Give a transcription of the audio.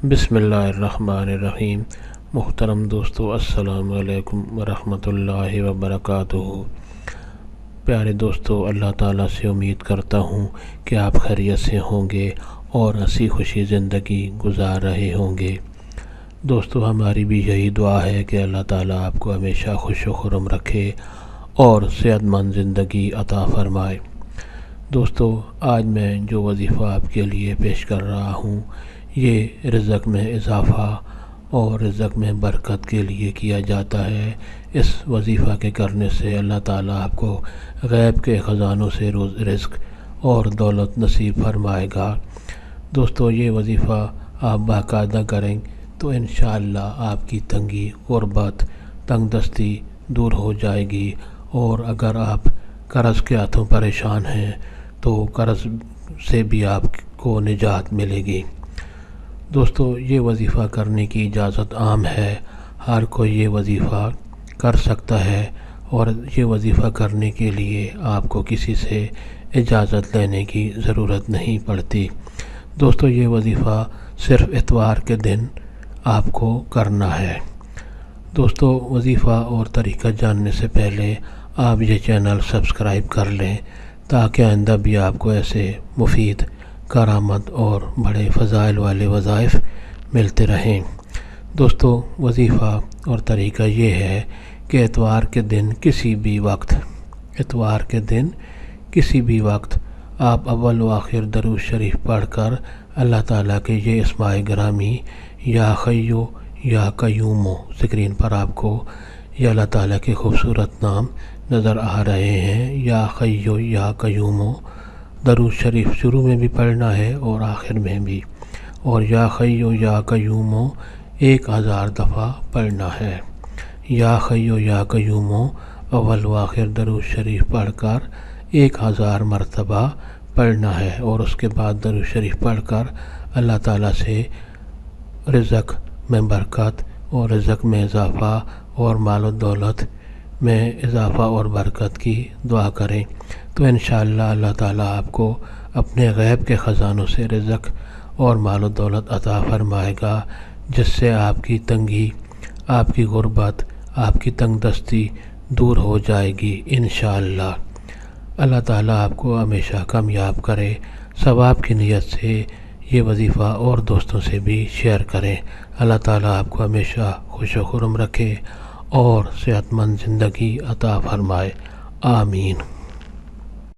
بسم اللہ الرحمن الرحیم۔ محترم دوستو، السلام علیکم ورحمۃ اللہ وبرکاتہ۔ پیارے دوستو، اللہ تعالیٰ سے امید کرتا ہوں کہ آپ خیریت سے ہوں گے اور ہنسی خوشی زندگی گزار رہے ہوں گے۔ دوستو، ہماری بھی یہی دعا ہے کہ اللہ تعالیٰ آپ کو ہمیشہ خوش و خرم رکھے اور صحت مند زندگی عطا فرمائے۔ دوستو، آج میں جو وظیفہ آپ کے لیے پیش کر رہا ہوں یہ رزق میں اضافہ اور رزق میں برکت کے لیے کیا جاتا ہے۔ اس وظیفہ کے کرنے سے اللہ تعالیٰ آپ کو غیب کے خزانوں سے رزق اور دولت نصیب فرمائے گا۔ دوستو، یہ وظیفہ آپ باقاعدہ کریں تو انشاءاللہ آپ کی تنگی، غربت، تنگ دستی دور ہو جائے گی، اور اگر آپ قرض کے ہاتھوں پریشان ہیں تو قرض سے بھی آپ کو نجات ملے گی۔ دوستو، یہ وظیفہ کرنے کی اجازت عام ہے، ہر کوئی یہ وظیفہ کر سکتا ہے، اور یہ وظیفہ کرنے کے لیے آپ کو کسی سے اجازت لینے کی ضرورت نہیں پڑتی۔ دوستو، یہ وظیفہ صرف اتوار کے دن آپ کو کرنا ہے۔ دوستو، وظیفہ اور طریقہ جاننے سے پہلے آپ یہ چینل سبسکرائب کر لیں تاکہ آئندہ بھی آپ کو ایسے مفید، کارآمد اور بڑے فضائل والے وظائف ملتے رہیں۔ دوستو، وظیفہ اور طریقہ یہ ہے کہ اتوار کے دن کسی بھی وقت آپ اول و آخر درود شریف پڑھ کر اللہ تعالیٰ کے یہ اسماء گرامی یا حیو یا قیوم، اسکرین پر آپ کو یہ اللہ تعالیٰ کے خوبصورت نام نظر آ رہے ہیں، یا حیو یا قیوم، درود شریف شروع میں بھی پڑھنا ہے اور آخر میں بھی، اور یا حیو یا قیوم 1000 دفعہ پڑھنا ہے۔ یا حیو یا قیوم اول و آخر درود شریف پڑھ کر 1000 مرتبہ پڑھنا ہے، اور اس کے بعد درود شریف پڑھ کر اللہ تعالیٰ سے رزق میں برکت اور رزق میں اضافہ اور مال و دولت میں اضافہ اور برکت کی دعا کریں، تو انشاءاللہ اللہ تعالیٰ آپ کو اپنے غیب کے خزانوں سے رزق اور مال و دولت عطا فرمائے گا، جس سے آپ کی تنگی، آپ کی غربت، آپ کی تنگ دستی دور ہو جائے گی انشاءاللہ۔ اللہ تعالیٰ آپ کو ہمیشہ کامیاب کرے۔ ثواب کی نیت سے یہ وظیفہ اور دوستوں سے بھی شیئر کریں۔ اللہ تعالیٰ آپ کو ہمیشہ خوش و خرم رکھے اور صحت مند زندگی عطا فرمائے۔ آمین۔